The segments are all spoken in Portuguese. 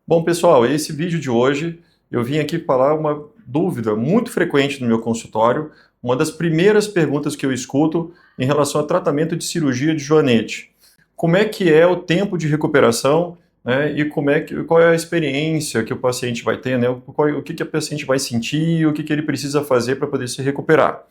Bom, pessoal, esse vídeo de hoje eu vim aqui falar uma dúvida muito frequente no meu consultório, uma das primeiras perguntas que eu escuto em relação ao tratamento de cirurgia de joanete. Como é que é o tempo de recuperação, né, e qual é a experiência que o paciente vai ter, né, o que a paciente vai sentir, o que ele precisa fazer para poder se recuperar.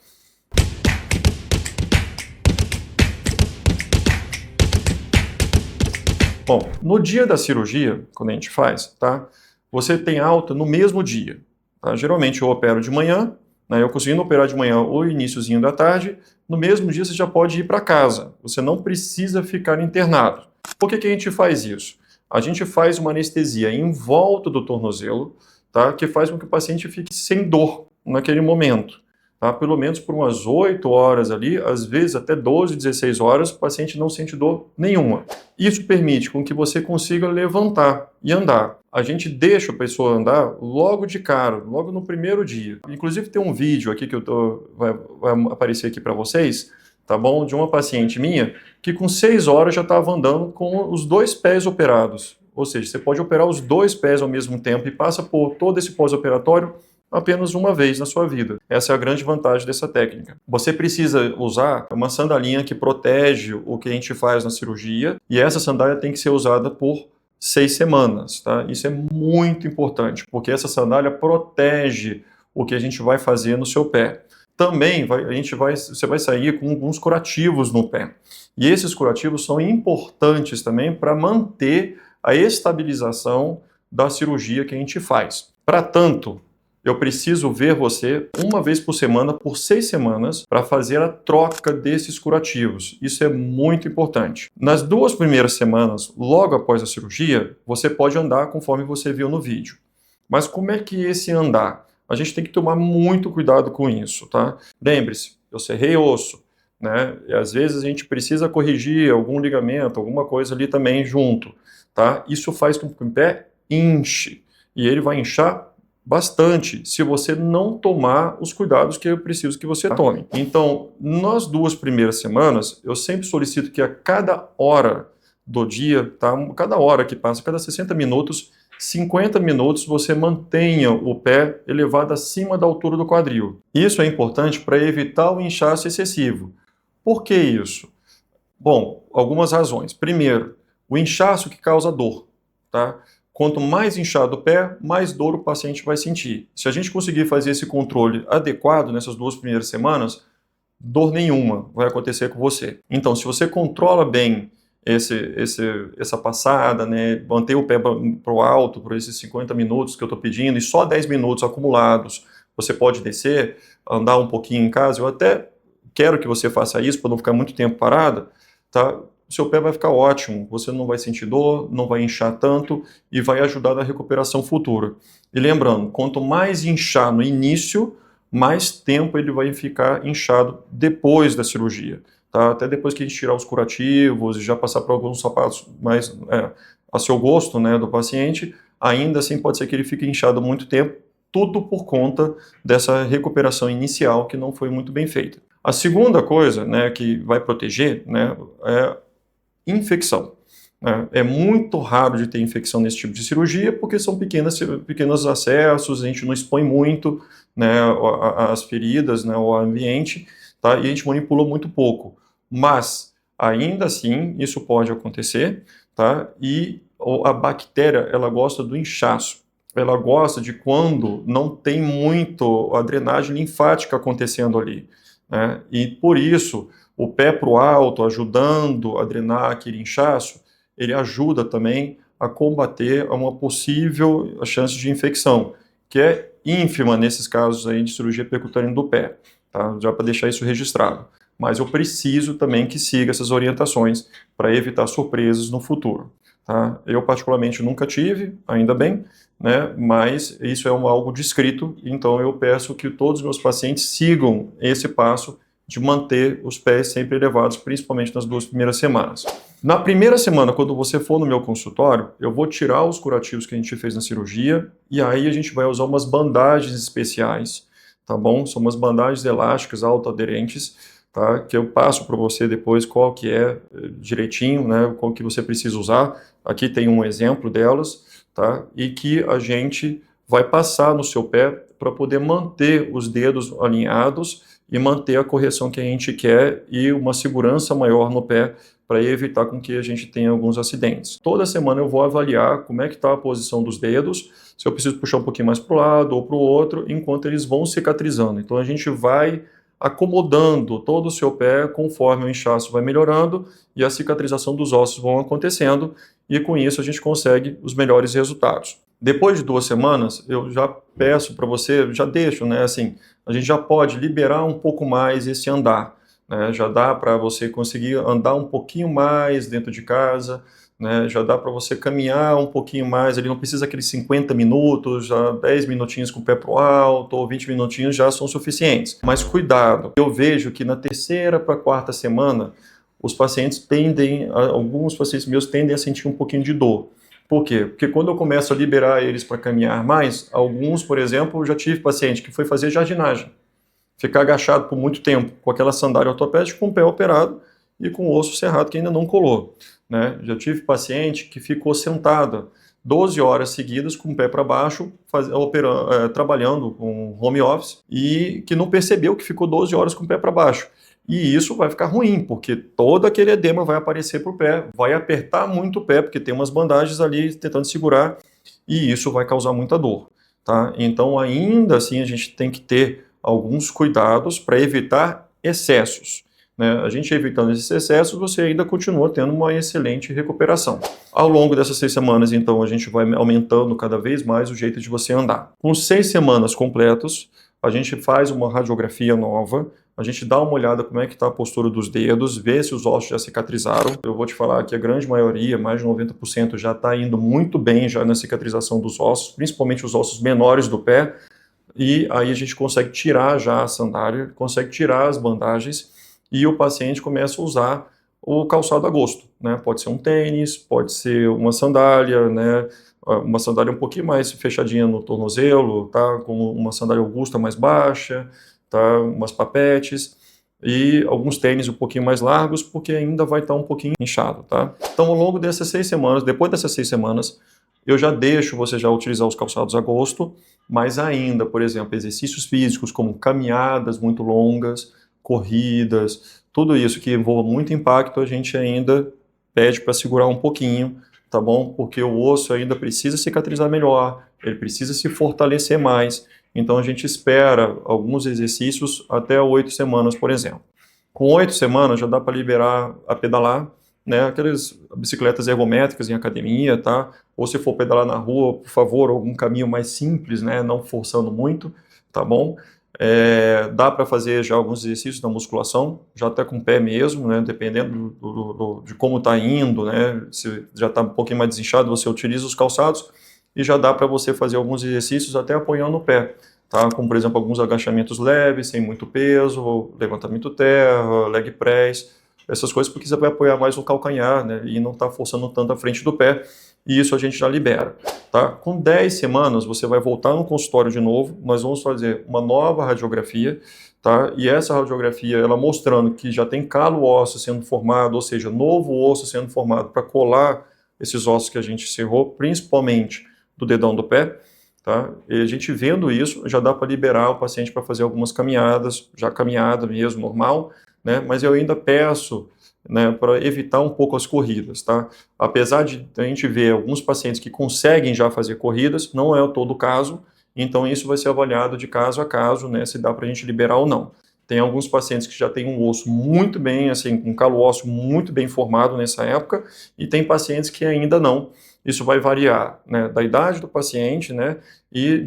Bom, no dia da cirurgia, quando a gente faz, tá? Você tem alta no mesmo dia, tá? Geralmente eu opero de manhã, né? Eu conseguindo operar de manhã ou iniciozinho da tarde, no mesmo dia você já pode ir para casa. Você não precisa ficar internado. Por que a gente faz isso? A gente faz uma anestesia em volta do tornozelo, tá? Que faz com que o paciente fique sem dor naquele momento. Tá? Pelo menos por umas 8 horas ali, às vezes até 12, 16 horas, o paciente não sente dor nenhuma. Isso permite com que você consiga levantar e andar. A gente deixa a pessoa andar logo de cara, logo no primeiro dia. Inclusive tem um vídeo aqui que vai aparecer aqui para vocês, tá bom? De uma paciente minha que com 6 horas já estava andando com os 2 pés operados. Ou seja, você pode operar os 2 pés ao mesmo tempo e passa por todo esse pós-operatório apenas uma vez na sua vida. Essa é a grande vantagem dessa técnica. Você precisa usar uma sandalinha que protege o que a gente faz na cirurgia, e essa sandália tem que ser usada por 6 semanas, tá? Isso é muito importante, porque essa sandália protege o que a gente vai fazer no seu pé. Também você vai sair com alguns curativos no pé. E esses curativos são importantes também para manter a estabilização da cirurgia que a gente faz. Para tanto, eu preciso ver você uma vez por semana, por 6 semanas, para fazer a troca desses curativos. Isso é muito importante. Nas 2 primeiras semanas, logo após a cirurgia, você pode andar conforme você viu no vídeo. Mas como é que esse andar? A gente tem que tomar muito cuidado com isso, tá? Lembre-se, eu serrei osso, né? E às vezes a gente precisa corrigir algum ligamento, alguma coisa ali também junto, tá? Isso faz com que o pé inche. E ele vai inchar bastante se você não tomar os cuidados que eu preciso que você tome. Então, nas 2 primeiras semanas, eu sempre solicito que a cada hora do dia, tá? Cada hora que passa, cada 60 minutos, 50 minutos você mantenha o pé elevado acima da altura do quadril. Isso é importante para evitar o inchaço excessivo. Por que isso? Bom, algumas razões. Primeiro, o inchaço que causa dor, tá? Quanto mais inchado o pé, mais dor o paciente vai sentir. Se a gente conseguir fazer esse controle adequado nessas 2 primeiras semanas, dor nenhuma vai acontecer com você. Então, se você controla bem essa passada, né, manter o pé para o alto por esses 50 minutos que eu estou pedindo, e só 10 minutos acumulados, você pode descer, andar um pouquinho em casa. Eu até quero que você faça isso para não ficar muito tempo parada, tá? O seu pé vai ficar ótimo, você não vai sentir dor, não vai inchar tanto e vai ajudar na recuperação futura. E lembrando, quanto mais inchar no início, mais tempo ele vai ficar inchado depois da cirurgia, tá? Até depois que a gente tirar os curativos e já passar por alguns sapatos mais a seu gosto, né, do paciente, ainda assim pode ser que ele fique inchado muito tempo, tudo por conta dessa recuperação inicial que não foi muito bem feita. A segunda coisa, né, que vai proteger, né, é infecção. Né? É muito raro de ter infecção nesse tipo de cirurgia, porque são pequenos acessos, a gente não expõe muito, né, as feridas, né, o ambiente, tá? E a gente manipula muito pouco. Mas, ainda assim, isso pode acontecer, tá? E a bactéria, ela gosta do inchaço. Ela gosta de quando não tem muito a drenagem linfática acontecendo ali, né? E por isso, o pé para o alto, ajudando a drenar aquele inchaço, ele ajuda também a combater uma possível chance de infecção, que é ínfima nesses casos aí de cirurgia percutânea do pé, tá? Já para deixar isso registrado. Mas eu preciso também que siga essas orientações para evitar surpresas no futuro, tá? Eu particularmente nunca tive, ainda bem, né? Mas isso é algo descrito, então eu peço que todos os meus pacientes sigam esse passo de manter os pés sempre elevados, principalmente nas 2 primeiras semanas. Na primeira semana, quando você for no meu consultório, eu vou tirar os curativos que a gente fez na cirurgia, e aí a gente vai usar umas bandagens especiais, tá bom? São umas bandagens elásticas autoaderentes, tá? Que eu passo para você depois qual que é direitinho, né? Qual que você precisa usar. Aqui tem um exemplo delas, tá? E que a gente vai passar no seu pé para poder manter os dedos alinhados e manter a correção que a gente quer e uma segurança maior no pé para evitar com que a gente tenha alguns acidentes. Toda semana eu vou avaliar como é que está a posição dos dedos, se eu preciso puxar um pouquinho mais para o lado ou para o outro, enquanto eles vão cicatrizando. Então a gente vai acomodando todo o seu pé conforme o inchaço vai melhorando e a cicatrização dos ossos vão acontecendo, e com isso a gente consegue os melhores resultados. Depois de 2 semanas, eu já peço para você, já deixo, né, assim, a gente já pode liberar um pouco mais esse andar, né, já dá para você conseguir andar um pouquinho mais dentro de casa, né, já dá para você caminhar um pouquinho mais, ele não precisa aqueles 50 minutos, já 10 minutinhos com o pé pro alto, ou 20 minutinhos já são suficientes. Mas cuidado, eu vejo que na 3ª para 4ª semana, os pacientes alguns pacientes meus tendem a sentir um pouquinho de dor. Por quê? Porque quando eu começo a liberar eles para caminhar mais, alguns, por exemplo, eu já tive paciente que foi fazer jardinagem, ficar agachado por muito tempo, com aquela sandália ortopédica, com o pé operado e com o osso cerrado que ainda não colou, né? Já tive paciente que ficou sentada 12 horas seguidas com o pé para baixo, trabalhando com home office, e que não percebeu que ficou 12 horas com o pé para baixo. E isso vai ficar ruim, porque todo aquele edema vai aparecer para o pé, vai apertar muito o pé, porque tem umas bandagens ali tentando segurar, e isso vai causar muita dor, tá? Então, ainda assim, a gente tem que ter alguns cuidados para evitar excessos, né? A gente evitando esses excessos, você ainda continua tendo uma excelente recuperação. Ao longo dessas 6 semanas, então, a gente vai aumentando cada vez mais o jeito de você andar. Com 6 semanas completas, a gente faz uma radiografia nova, a gente dá uma olhada como é que está a postura dos dedos, vê se os ossos já cicatrizaram. Eu vou te falar que a grande maioria, mais de 90%, já está indo muito bem já na cicatrização dos ossos, principalmente os ossos menores do pé, e aí a gente consegue tirar já a sandália, consegue tirar as bandagens, e o paciente começa a usar o calçado a gosto, né? Pode ser um tênis, pode ser uma sandália, né? Uma sandália um pouquinho mais fechadinha no tornozelo, tá? Com uma sandália augusta mais baixa, tá? Umas papetes e alguns tênis um pouquinho mais largos, porque ainda vai estar um pouquinho inchado, tá? Então, ao longo dessas 6 semanas, depois dessas 6 semanas, eu já deixo você já utilizar os calçados a gosto, mas ainda, por exemplo, exercícios físicos como caminhadas muito longas, corridas, tudo isso que envolva muito impacto, a gente ainda pede para segurar um pouquinho, tá bom? Porque o osso ainda precisa cicatrizar melhor, ele precisa se fortalecer mais, então a gente espera alguns exercícios até 8 semanas, por exemplo. Com 8 semanas já dá para liberar a pedalar, né? Aquelas bicicletas ergométricas em academia, tá? Ou se for pedalar na rua, por favor, algum caminho mais simples, né? Não forçando muito, tá bom? Dá para fazer já alguns exercícios da musculação, já até com o pé mesmo, né? Dependendo de como está indo, né? Se já está um pouquinho mais desinchado, você utiliza os calçados e já dá para você fazer alguns exercícios até apoiando o pé, tá? Como, por exemplo, alguns agachamentos leves, sem muito peso, levantamento terra, leg press, essas coisas, porque você vai apoiar mais no calcanhar, né? E não está forçando tanto a frente do pé, e isso a gente já libera, tá? Com 10 semanas, você vai voltar no consultório de novo, nós vamos fazer uma nova radiografia, tá? E essa radiografia, ela mostrando que já tem calo ósseo sendo formado, ou seja, novo osso sendo formado para colar esses ossos que a gente cerrou, principalmente do dedão do pé, tá? E a gente vendo isso, já dá para liberar o paciente para fazer algumas caminhadas, já caminhada mesmo, normal, né? Mas eu ainda peço, né, para evitar um pouco as corridas, tá? Apesar de a gente ver alguns pacientes que conseguem já fazer corridas, não é todo o caso, então isso vai ser avaliado de caso a caso, né, se dá para a gente liberar ou não. Tem alguns pacientes que já têm um osso muito bem, assim, um calo ósseo muito bem formado nessa época, e tem pacientes que ainda não. Isso vai variar, né, da idade do paciente, né, e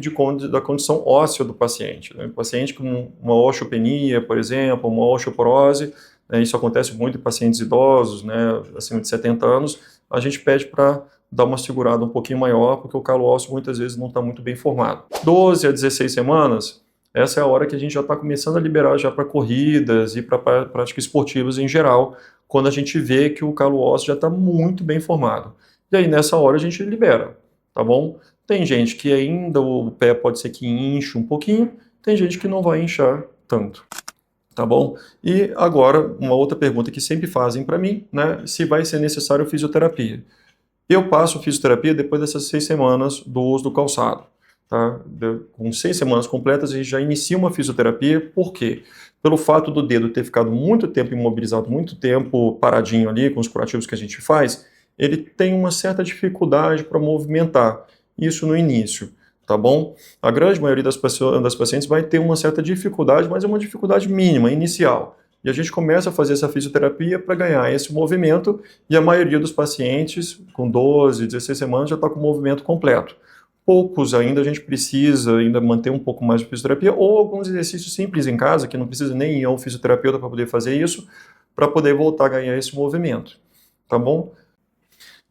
da condição óssea do paciente, né? Paciente com uma osteopenia, por exemplo, uma osteoporose, né, isso acontece muito em pacientes idosos, né, acima de 70 anos, a gente pede para dar uma segurada um pouquinho maior, porque o calo ósseo muitas vezes não está muito bem formado. 12 a 16 semanas, essa é a hora que a gente já está começando a liberar já para corridas e para práticas esportivas em geral, quando a gente vê que o calo ósseo já está muito bem formado. E aí, nessa hora, a gente libera, tá bom? Tem gente que ainda o pé pode ser que inche um pouquinho, tem gente que não vai inchar tanto, tá bom? E agora, uma outra pergunta que sempre fazem para mim, né? Se vai ser necessário fisioterapia. Eu passo fisioterapia depois dessas 6 semanas do uso do calçado. Tá? Com 6 semanas completas, a gente já inicia uma fisioterapia. Por quê? Pelo fato do dedo ter ficado muito tempo imobilizado, muito tempo paradinho ali, com os curativos que a gente faz, ele tem uma certa dificuldade para movimentar. Isso no início, tá bom? A grande maioria das pacientes vai ter uma certa dificuldade, mas é uma dificuldade mínima, inicial. E a gente começa a fazer essa fisioterapia para ganhar esse movimento, e a maioria dos pacientes, com 12, 16 semanas, já está com o movimento completo. Poucos ainda a gente precisa ainda manter um pouco mais de fisioterapia, ou alguns exercícios simples em casa, que não precisa nem ir ao fisioterapeuta para poder fazer isso, para poder voltar a ganhar esse movimento, tá bom?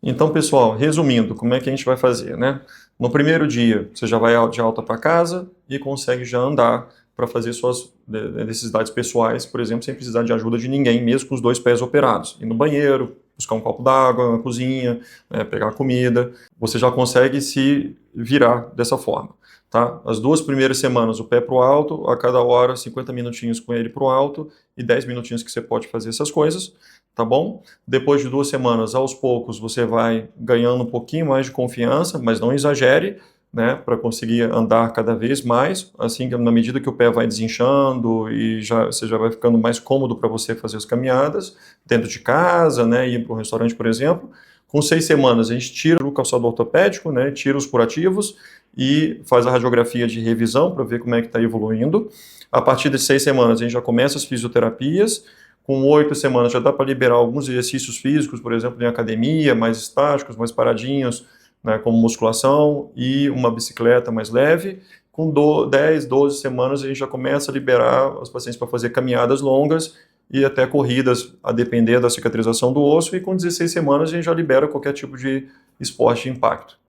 Então, pessoal, resumindo, como é que a gente vai fazer, né? No primeiro dia, você já vai de alta para casa e consegue já andar para fazer suas necessidades pessoais, por exemplo, sem precisar de ajuda de ninguém, mesmo com os 2 pés operados. Ir no banheiro, buscar um copo d'água na cozinha, pegar comida, você já consegue se virar dessa forma, tá? As 2 primeiras semanas, o pé para o alto, a cada hora, 50 minutinhos com ele para o alto e 10 minutinhos que você pode fazer essas coisas, tá bom? Depois de 2 semanas, aos poucos, você vai ganhando um pouquinho mais de confiança, mas não exagere, né, para conseguir andar cada vez mais, assim, na medida que o pé vai desinchando e você já vai ficando mais cômodo para você fazer as caminhadas, dentro de casa, né, ir para um restaurante, por exemplo. Com 6 semanas, a gente tira o calçado ortopédico, né, tira os curativos e faz a radiografia de revisão para ver como é que está evoluindo. A partir de 6 semanas, a gente já começa as fisioterapias. Com 8 semanas, já dá para liberar alguns exercícios físicos, por exemplo, em academia, mais estáticos, mais paradinhos, né, como musculação e uma bicicleta mais leve. Com 10, 12 semanas, a gente já começa a liberar os pacientes para fazer caminhadas longas e até corridas, a depender da cicatrização do osso. E com 16 semanas, a gente já libera qualquer tipo de esporte de impacto.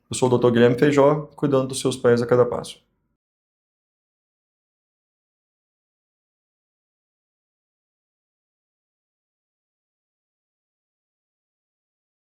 Eu sou o Dr. Guilherme Feijó, cuidando dos seus pés a cada passo.